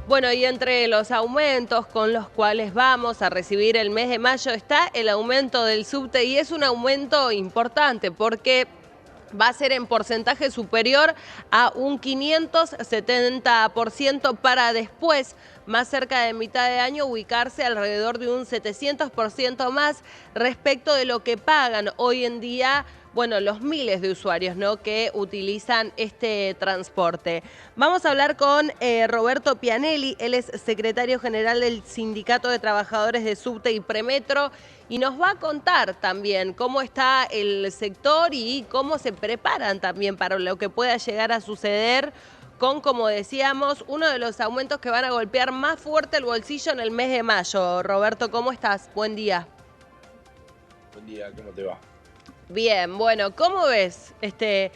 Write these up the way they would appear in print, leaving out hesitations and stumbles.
Bueno, y entre los aumentos con los cuales vamos a recibir el mes de mayo está el aumento del subte y es un aumento importante porque va a ser en porcentaje superior a un 570% para después, más cerca de mitad de año, ubicarse alrededor de un 700% más respecto de lo que pagan hoy en día, bueno, los miles de usuarios, ¿no?, que utilizan este transporte. Vamos a hablar con Roberto Pianelli, él es secretario general del Sindicato de Trabajadores de Subte y Premetro, y nos va a contar también cómo está el sector y cómo se preparan también para lo que pueda llegar a suceder con, como decíamos, uno de los aumentos que van a golpear más fuerte el bolsillo en el mes de mayo. Roberto, ¿cómo estás? Buen día. Buen día, ¿cómo te va? Bien, bueno, ¿cómo ves este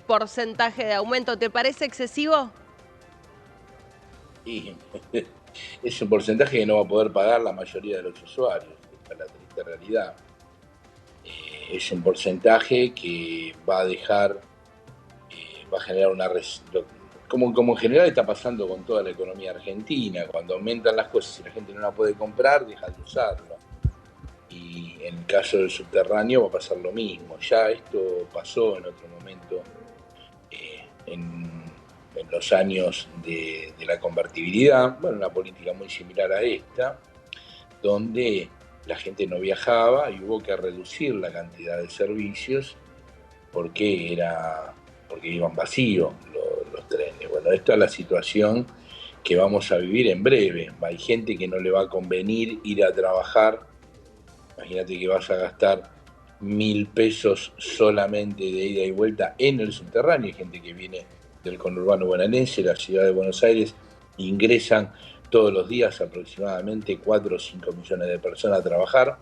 porcentaje de aumento? ¿Te parece excesivo? Y es un porcentaje que no va a poder pagar la mayoría de los usuarios, esta es la triste realidad. Es un porcentaje que va a dejar, va a generar como en general está pasando con toda la economía argentina, cuando aumentan las cosas y la gente no la puede comprar, deja de usarlo. Y en el caso del subterráneo va a pasar lo mismo. Ya esto pasó en otro momento, en los años de la convertibilidad, bueno, una política muy similar a esta, donde la gente no viajaba y hubo que reducir la cantidad de servicios porque, porque iban vacíos los trenes. Bueno, esta es la situación que vamos a vivir en breve. Hay gente que no le va a convenir ir a trabajar. Imagínate que vas a gastar 1.000 pesos solamente de ida y vuelta en el subterráneo. Hay gente que viene del conurbano bonaerense, la ciudad de Buenos Aires, ingresan todos los días aproximadamente 4 o 5 millones de personas a trabajar.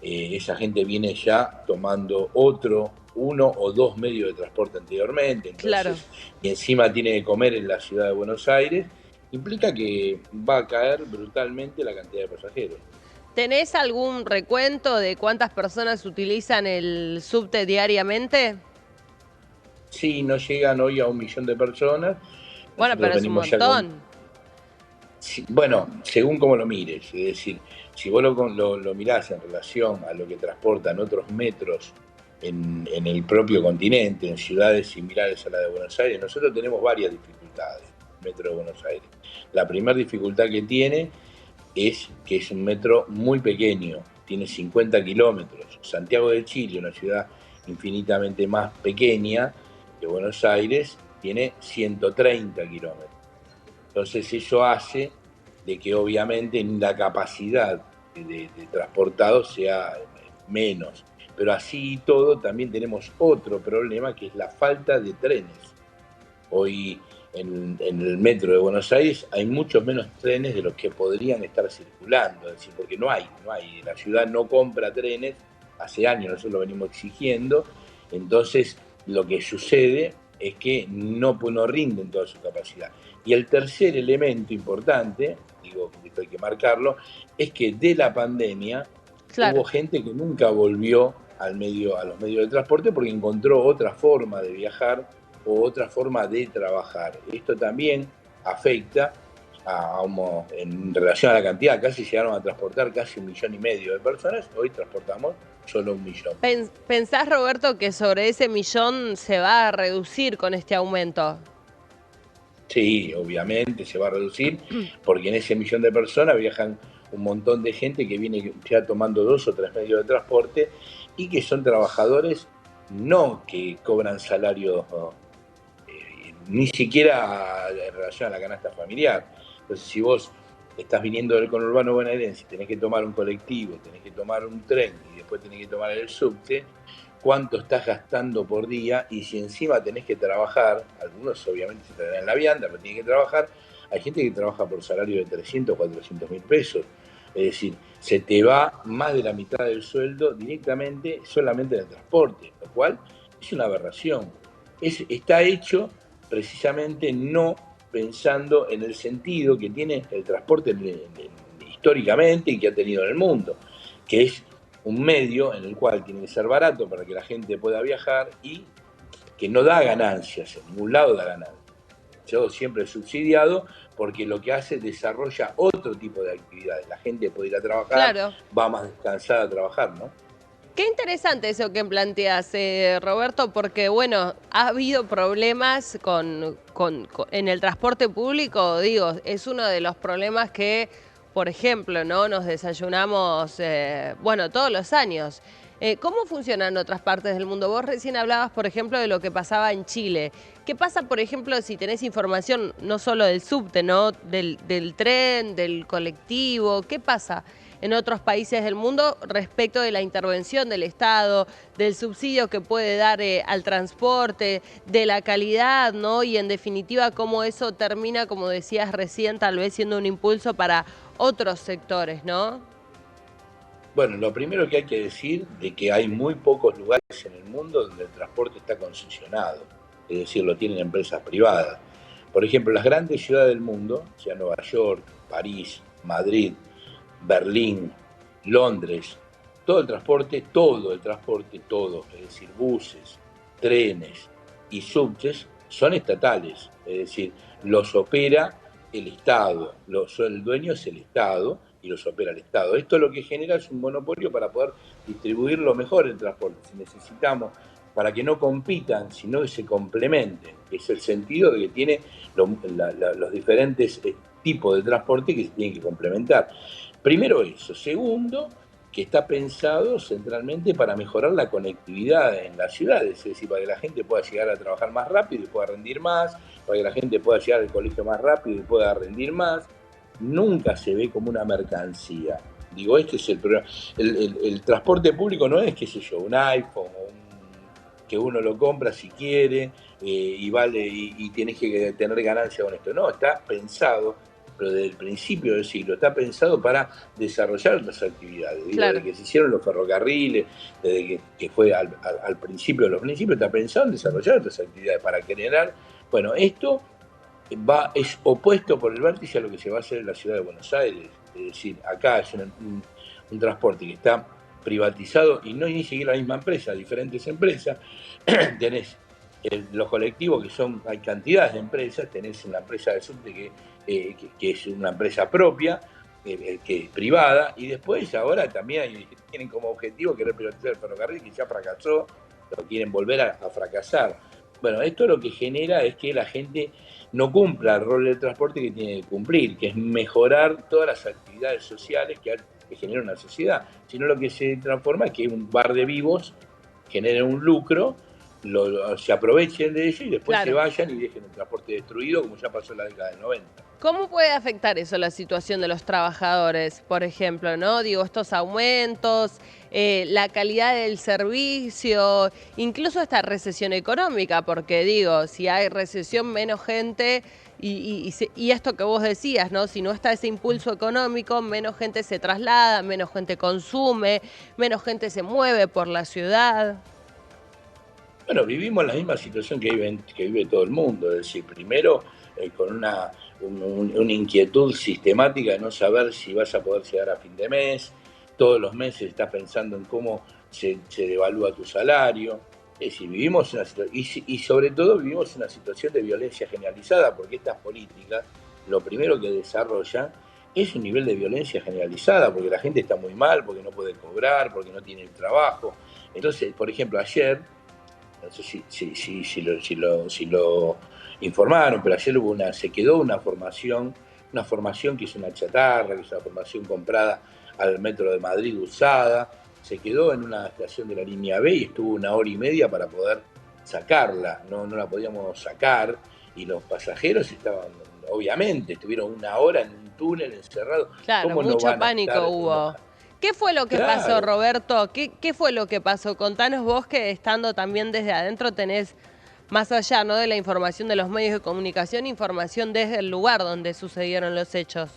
Esa gente viene ya tomando uno o dos medios de transporte anteriormente, Claro. entonces, y encima tiene que comer en la ciudad de Buenos Aires, implica que va a caer brutalmente la cantidad de pasajeros. ¿Tenés algún recuento de cuántas personas utilizan el subte diariamente? Sí, no llegan hoy a 1 millón de personas. Bueno, Nosotros pero es un venimos ya con... montón. Sí, bueno, según como lo mires, es decir, si vos lo mirás en relación a lo que transportan otros metros en el propio continente, en ciudades similares a la de Buenos Aires, nosotros tenemos varias dificultades, el metro de Buenos Aires. La primera dificultad que tiene es que es un metro muy pequeño, tiene 50 kilómetros. Santiago de Chile, una ciudad infinitamente más pequeña que Buenos Aires, tiene 130 kilómetros. Entonces eso hace de que obviamente la capacidad de transportado sea menos. Pero así y todo también tenemos otro problema que es la falta de trenes. Hoy en el metro de Buenos Aires hay muchos menos trenes de los que podrían estar circulando, es decir, porque no hay, la ciudad no compra trenes, hace años nosotros lo venimos exigiendo, entonces lo que sucede es que no rinden toda su capacidad. Y el tercer elemento importante, digo, esto hay que marcarlo, es que de la pandemia hubo Claro. gente que nunca volvió a los medios de transporte porque encontró otra forma de viajar o otra forma de trabajar. Esto también afecta en relación a la cantidad, casi llegaron a transportar casi 1,5 millones de personas, hoy transportamos solo 1 millón. ¿Pensás, Roberto, que sobre ese millón se va a reducir con este aumento? Sí, obviamente se va a reducir, porque en ese 1 millón de personas viajan un montón de gente que viene ya tomando 2 o 3 medios de transporte y que son trabajadores no que cobran salarios ni siquiera en relación a la canasta familiar. Entonces, si vos estás viniendo del conurbano bonaerense, tenés que tomar un colectivo, tenés que tomar un tren y después tenés que tomar el subte, ¿cuánto estás gastando por día? Y si encima tenés que trabajar, algunos obviamente se traerán en la vianda, pero tienen que trabajar, hay gente que trabaja por salario de 300, 400 mil pesos. Es decir, se te va más de la mitad del sueldo directamente solamente en el transporte, lo cual es una aberración. Está hecho precisamente no pensando en el sentido que tiene el transporte históricamente y que ha tenido en el mundo, que es un medio en el cual tiene que ser barato para que la gente pueda viajar y que no da ganancias, en ningún lado da ganancias. yo siempre subsidiado, porque lo que hace desarrolla otro tipo de actividades. La gente puede ir a trabajar, Claro. va más descansada a trabajar, ¿no? Qué interesante eso que planteas, Roberto, porque bueno, ha habido problemas en el transporte público, digo, es uno de los problemas que, por ejemplo, ¿no? Nos desayunamos, bueno, todos los años. ¿Cómo funciona en otras partes del mundo? Vos recién hablabas, por ejemplo, de lo que pasaba en Chile. ¿Qué pasa, por ejemplo, si tenés información no solo del subte, ¿no? Del tren, del colectivo? ¿Qué pasa en otros países del mundo respecto de la intervención del Estado, del subsidio que puede dar al transporte, de la calidad, ¿no? Y en definitiva cómo eso termina, como decías recién, tal vez siendo un impulso para otros sectores, ¿no? Bueno, lo primero que hay que decir de que hay muy pocos lugares en el mundo donde el transporte está concesionado, es decir, lo tienen empresas privadas. Por ejemplo, las grandes ciudades del mundo, sea Nueva York, París, Madrid, Berlín, Londres, todo el transporte, todo, es decir, buses, trenes y subtes, son estatales, es decir, los opera el Estado, el dueño es el Estado y los opera el Estado. Esto lo que genera es un monopolio para poder distribuirlo mejor el transporte. Si necesitamos, para que no compitan, sino que se complementen, que es el sentido de que tiene los diferentes tipos de transporte que se tienen que complementar. Primero eso. Segundo, que está pensado centralmente para mejorar la conectividad en las ciudades, es decir, para que la gente pueda llegar a trabajar más rápido y pueda rendir más, para que la gente pueda llegar al colegio más rápido y pueda rendir más. Nunca se ve como una mercancía. Digo, este es el problema. El transporte público no es, qué sé yo, un iPhone o que uno lo compra si quiere y vale y tienes que tener ganancia con esto. No, está pensado, pero desde el principio del siglo, está pensado para desarrollar otras actividades. Digo, Claro. desde que se hicieron los ferrocarriles, desde que fue al principio de los principios, está pensado en desarrollar otras actividades para generar. Bueno, esto es opuesto por el vértice a lo que se va a hacer en la ciudad de Buenos Aires. Es decir, acá es un transporte que está privatizado y no es ni siquiera la misma empresa, diferentes empresas. Tenés los colectivos que hay cantidades de empresas, tenés una empresa de subte que es una empresa propia, que es privada, y después ahora también tienen como objetivo querer privatizar el ferrocarril, que ya fracasó, lo quieren volver a fracasar. Bueno, esto lo que genera es que la gente no cumpla el rol del transporte que tiene que cumplir, que es mejorar todas las actividades sociales que genera una sociedad, sino lo que se transforma es que un bar de vivos genere un lucro, se aprovechen de ello y después se Claro. vayan y dejen el transporte destruido, como ya pasó en la década del 90. ¿Cómo puede afectar eso la situación de los trabajadores, por ejemplo, ¿no? Digo, estos aumentos, la calidad del servicio, incluso esta recesión económica, porque digo, si hay recesión, menos gente, y esto que vos decías, ¿no? Si no está ese impulso económico, menos gente se traslada, menos gente consume, menos gente se mueve por la ciudad. Bueno, vivimos la misma situación que vive todo el mundo, es decir, primero con una inquietud sistemática de no saber si vas a poder llegar a fin de mes, todos los meses estás pensando en cómo se devalúa tu salario, es decir, vivimos una situación, y sobre todo vivimos una situación de violencia generalizada, porque estas políticas, lo primero que desarrollan es un nivel de violencia generalizada, porque la gente está muy mal, porque no puede cobrar, porque no tiene trabajo. Entonces, por ejemplo, ayer no sé si lo informaron, pero ayer se quedó una formación que es una chatarra, que es una formación comprada al Metro de Madrid usada, se quedó en una estación de la línea B y estuvo 1 hora y media para poder sacarla, no la podíamos sacar y los pasajeros obviamente, estuvieron 1 hora en un túnel encerrado. Claro, ¿Cómo no mucho van a pánico estar hubo. enojados? ¿Qué fue lo que pasó, Claro. Roberto? ¿Qué fue lo que pasó? Contanos vos que estando también desde adentro tenés, más allá, ¿no?, de la información de los medios de comunicación, información desde el lugar donde sucedieron los hechos.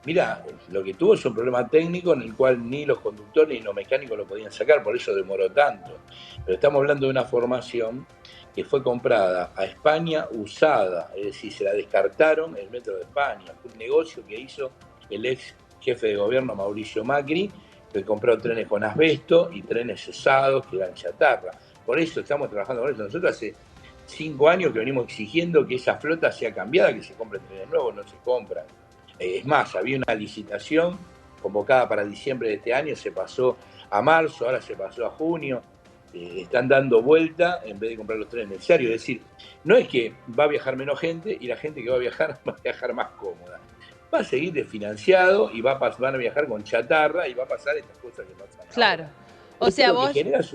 Mirá, lo que tuvo es un problema técnico en el cual ni los conductores ni los mecánicos lo podían sacar, por eso demoró tanto. Pero estamos hablando de una formación que fue comprada a España usada, es decir, se la descartaron el Metro de España. Fue un negocio que hizo el ex jefe de gobierno Mauricio Macri, que compró trenes con asbesto y trenes usados que eran chatarra. Por eso estamos trabajando con eso. Nosotros hace 5 años que venimos exigiendo que esa flota sea cambiada, que se compren trenes nuevos, no se compran. Es más, había una licitación convocada para diciembre de este año, se pasó a marzo, ahora se pasó a junio, están dando vuelta en vez de comprar los trenes necesarios. Es decir, no es que va a viajar menos gente y la gente que va a viajar más cómoda. Va a seguir desfinanciado y van a viajar con chatarra y va a pasar estas cosas que pasan Claro. ahora. O Esto sea, lo que vos genera es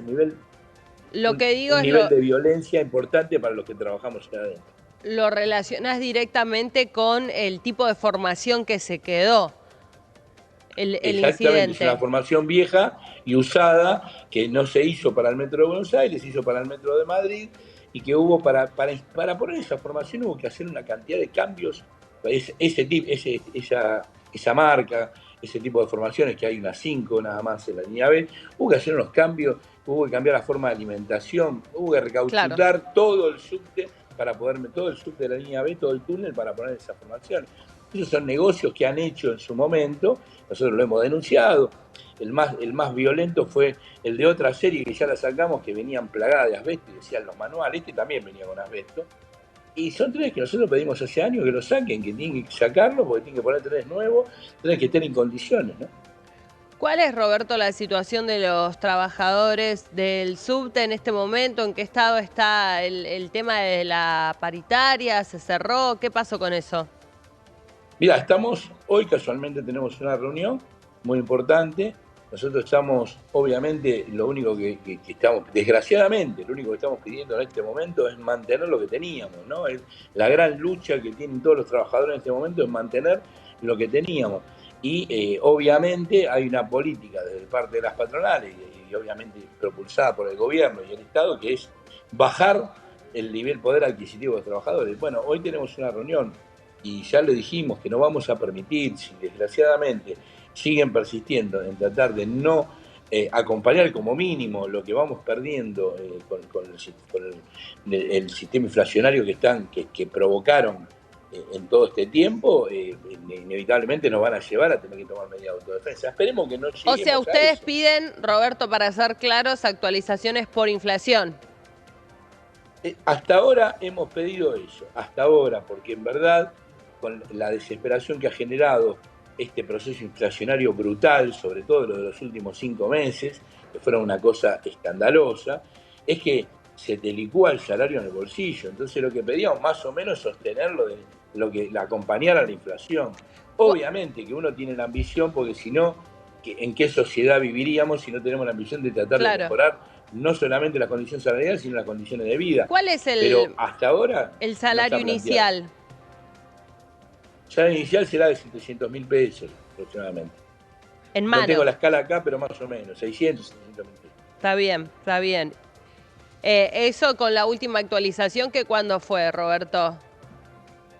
lo que digo un es nivel de violencia importante para los que trabajamos allá adentro. lo relacionás directamente con el tipo de formación que se quedó, el Exactamente, es una incidente. formación vieja y usada que no se hizo para el Metro de Buenos Aires, se hizo para el Metro de Madrid y que hubo para poner esa formación hubo que hacer una cantidad de cambios. Esa marca, ese tipo de formaciones, que hay unas 5 nada más en la línea B, hubo que hacer unos cambios, hubo que cambiar la forma de alimentación, hubo que Claro. recauchutar todo el subte todo el subte de la línea B, todo el túnel para poner esa formación. Esos son negocios que han hecho en su momento, nosotros lo hemos denunciado. El más violento fue el de otra serie que ya la sacamos, que venían plagadas de asbesto y decían los manuales, este también venía con asbesto. Y son trenes que nosotros pedimos hace años que lo saquen, que tienen que sacarlo porque tienen que poner trenes nuevos, trenes que estén en condiciones, ¿no? ¿Cuál es, Roberto, la situación de los trabajadores del subte en este momento? ¿En qué estado está el tema de la paritaria? ¿Se cerró? ¿Qué pasó con eso? Mira, hoy casualmente tenemos una reunión muy importante. Nosotros estamos, obviamente, lo único que estamos, desgraciadamente, lo único que estamos pidiendo en este momento es mantener lo que teníamos, ¿no? La gran lucha que tienen todos los trabajadores en este momento es mantener lo que teníamos. Y obviamente hay una política desde parte de las patronales y obviamente propulsada por el gobierno y el Estado, que es bajar el nivel poder adquisitivo de los trabajadores. Bueno, hoy tenemos una reunión y ya le dijimos que no vamos a permitir, si desgraciadamente siguen persistiendo en tratar de no acompañar como mínimo lo que vamos perdiendo con el sistema inflacionario que provocaron en todo este tiempo, inevitablemente nos van a llevar a tener que tomar medidas de autodefensa. Esperemos que no O sea, lleguemos a ustedes eso. piden, Roberto, para ser claros, actualizaciones por inflación. Hasta ahora hemos pedido eso, hasta ahora, porque en verdad, con la desesperación que ha generado este proceso inflacionario brutal, sobre todo lo de los últimos 5 meses, que fueron una cosa escandalosa, es que se te licúa el salario en el bolsillo. Entonces lo que pedíamos más o menos sostenerlo de lo que acompañara a la inflación. Obviamente que uno tiene la ambición, porque si no, ¿en qué sociedad viviríamos si no tenemos la ambición de tratar de Claro. mejorar no solamente la condición salarial, sino las condiciones de vida? ¿Cuál es Pero hasta ahora el no salario está planteado. inicial? Ya el inicial será de 700.000 pesos aproximadamente. En No tengo mano. la escala acá, pero más o menos, 700.000 pesos. Está bien, está bien. Eso con la última actualización, ¿que cuándo fue, Roberto?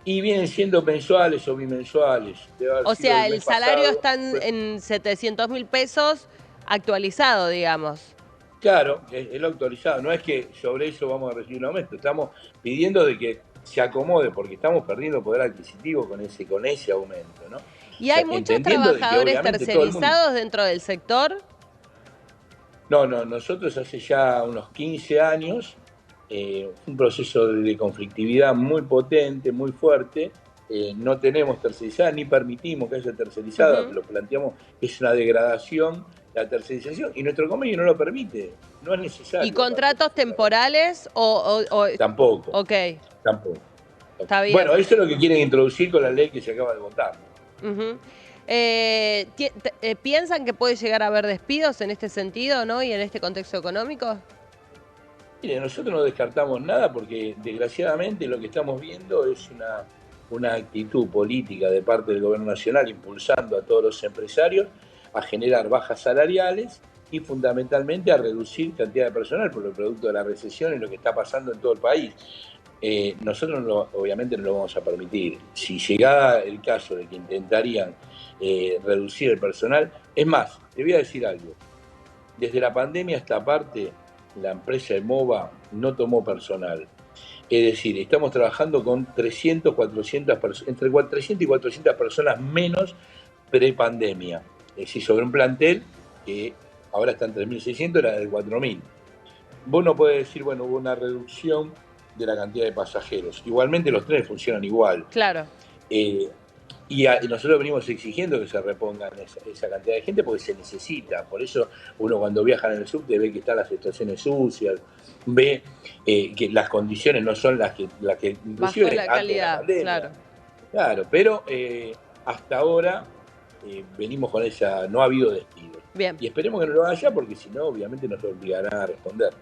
Y vienen siendo mensuales o bimensuales. Debe haber O sido sea, el el mes salario pasado. está en 700.000 pesos actualizado, digamos. Claro, es lo actualizado. No es que sobre eso vamos a recibir un aumento. Estamos pidiendo de que se acomode, porque estamos perdiendo poder adquisitivo con ese aumento, ¿no? O ¿Y hay sea, muchos entendiendo de que trabajadores obviamente todo el mundo... tercerizados dentro del sector? No, nosotros hace ya unos 15 años, un proceso de conflictividad muy potente, muy fuerte. No tenemos tercerizada ni permitimos que haya tercerizada, Ujú. lo planteamos que es una degradación la tercerización y nuestro convenio no lo permite, no es ¿Y necesario aparte contratos tercerizarla. temporales Tampoco, ok, tampoco. está Bueno, bien. eso es lo que quieren introducir con la ley que se acaba de votar. Ujú. ¿Piensan que puede llegar a haber despidos en este sentido, ¿no? Y en este contexto económico? Mire, nosotros no descartamos nada porque desgraciadamente lo que estamos viendo es una actitud política de parte del gobierno nacional impulsando a todos los empresarios a generar bajas salariales y fundamentalmente a reducir cantidad de personal por el producto de la recesión y lo que está pasando en todo el país. Nosotros obviamente no lo vamos a permitir. Si llegara el caso de que intentarían reducir el personal, es más, te voy a decir algo, desde la pandemia esta parte, la empresa EMOVA no tomó personal. Es decir, estamos trabajando con 300, 400, entre 300 y 400 personas menos pre-pandemia. Es decir, sobre un plantel que ahora está en 3.600, era de 4.000. Vos no podés decir, bueno, hubo una reducción de la cantidad de pasajeros. Igualmente los trenes funcionan igual. Claro. Y nosotros venimos exigiendo que se repongan esa cantidad de gente porque se necesita. Por eso uno cuando viaja en el subte ve que están las estaciones sucias, ve que las condiciones no son las que inclusive Bajó la antes de la calidad, pandemia. claro. Claro, pero hasta ahora venimos con esa, no ha habido despidos. Bien. Y esperemos que no lo haya porque si no, obviamente nos obligarán a responder.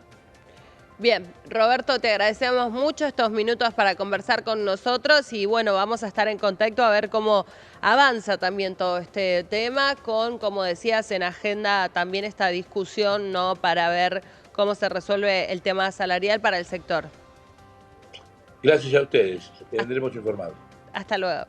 Bien, Roberto, te agradecemos mucho estos minutos para conversar con nosotros y bueno, vamos a estar en contacto a ver cómo avanza también todo este tema con, como decías, en agenda también esta discusión, ¿no? Para ver cómo se resuelve el tema salarial para el sector. Gracias a ustedes, tendremos informados. Hasta luego.